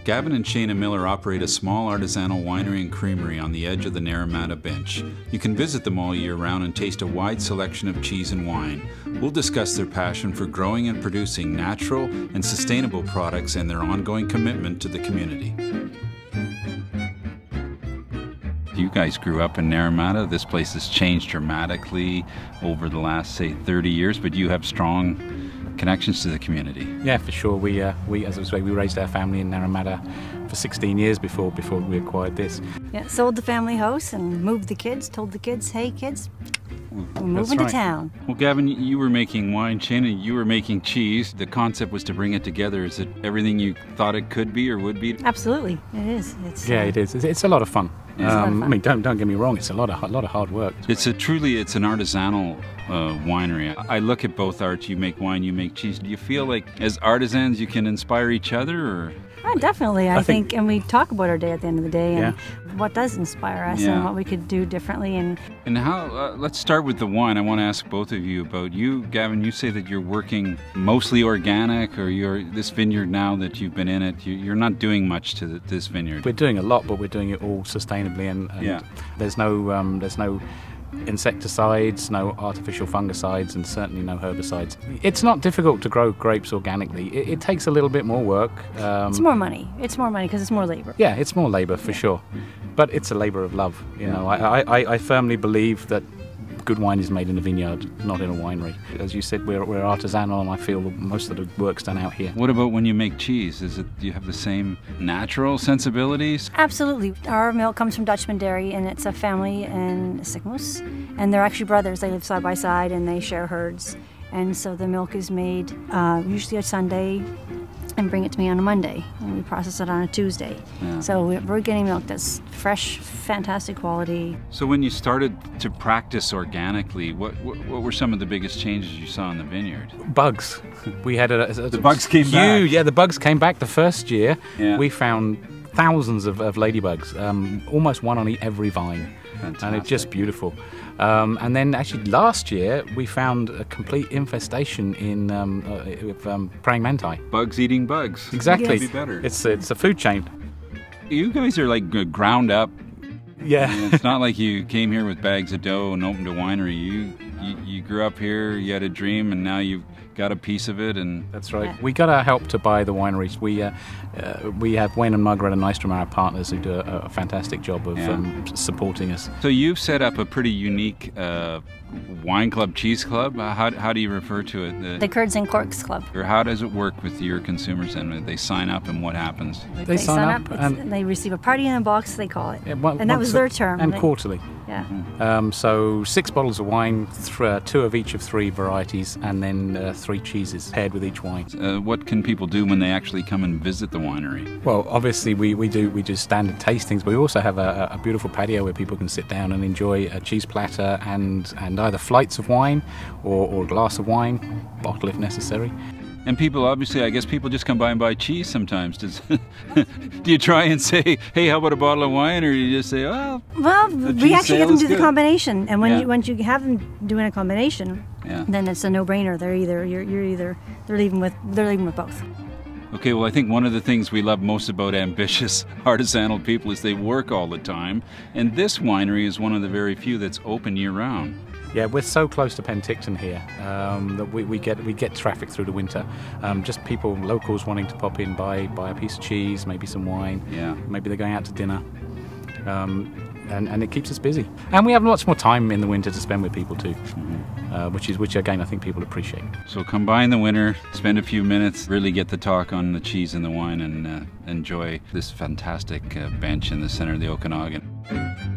Gavin and Shana Miller operate a small artisanal winery and creamery on the edge of the Naramata bench. You can visit them all year round and taste a wide selection of cheese and wine. We'll discuss their passion for growing and producing natural and sustainable products and their ongoing commitment to the community. You guys grew up in Naramata. This place has changed dramatically over the last, say, 30 years, but you have strong connections to the community. Yeah, for sure. We as I was saying, we raised our family in Naramata for 16 years before we acquired this. Yeah, sold the family house and moved the kids, told the kids, hey kids, we're moving to town. Well, Gavin, you were making wine, Shana, you were making cheese. The concept was to bring it together. Is it everything you thought it could be or would be? Absolutely, it is. It is. It's a lot of fun. I mean, don't get me wrong. It's a lot of hard work. It's an artisanal winery. I look at both arts. You make wine, you make cheese. Do you feel like as artisans you can inspire each other, or? Definitely, I think, and we talk about our day at the end of the day and what does inspire us and what we could do differently. And how, let's start with the wine. I want to ask both of you about you. Gavin, you say that you're working mostly organic, or this vineyard now that you've been in it, you're not doing much to this vineyard. We're doing a lot, but we're doing it all sustainably, and there's no insecticides, no artificial fungicides, and certainly no herbicides. It's not difficult to grow grapes organically. It takes a little bit more work. It's more money. It's more money because it's more labor. Yeah, it's more labor for sure, but it's a labor of love. You know, I firmly believe that good wine is made in a vineyard, not in a winery. As you said, we're artisanal, and I feel most of the work's done out here. What about when you make cheese? Do you have the same natural sensibilities? Absolutely. Our milk comes from Dutchman Dairy, and it's a family in Sycamore, and they're actually brothers. They live side by side, and they share herds. And so the milk is made usually a Sunday and bring it to me on a Monday, and we process it on a Tuesday. Yeah. So we're getting milk that's fresh, fantastic quality. So when you started to practice organically, what were some of the biggest changes you saw in the vineyard? Bugs. We had the bugs came back. Yeah, the bugs came back the first year. Yeah. We found thousands of ladybugs, almost one on every vine. Fantastic. And it's just beautiful. And then actually last year we found a complete infestation in praying mantis. Bugs eating bugs. Exactly. Yes. Be better. It's a food chain. You guys are like ground up. Yeah. It's not like you came here with bags of dough and opened a winery. You grew up here, you had a dream, and now you've got a piece of it. And that's right. We got our help to buy the wineries. We have Wayne and Margaret and Nystrom, our partners, who do a fantastic job of supporting us. So you've set up a pretty unique wine club, cheese club. How do you refer to it? The Curds and Corks Club. Or how does it work with your consumers? And they sign up, and what happens? They sign up and they receive a party in a box, they call it. And that was their term. And quarterly. Yeah. So 6 bottles of wine, 2 of each of 3 varieties, and then 3 cheeses paired with each wine. What can people do when they actually come and visit the winery? Well, obviously we do standard tastings, but we also have a beautiful patio where people can sit down and enjoy a cheese platter and either flights of wine or a glass of wine, bottle if necessary. And people, obviously, I guess people just come by and buy cheese sometimes. Do you try and say, hey, how about a bottle of wine? Or do you just say, oh, well, we actually get them to do the combination. And once you have them doing a combination, then it's a no-brainer. They're leaving with both. Okay, well, I think one of the things we love most about ambitious artisanal people is they work all the time. And this winery is one of the very few that's open year-round. Yeah, we're so close to Penticton here that we get traffic through the winter. Just people, locals wanting to pop in, buy a piece of cheese, maybe some wine. Yeah. Maybe they're going out to dinner. And it keeps us busy. And we have lots more time in the winter to spend with people too, which again I think people appreciate. So come by in the winter, spend a few minutes, really get the talk on the cheese and the wine, and enjoy this fantastic bench in the center of the Okanagan.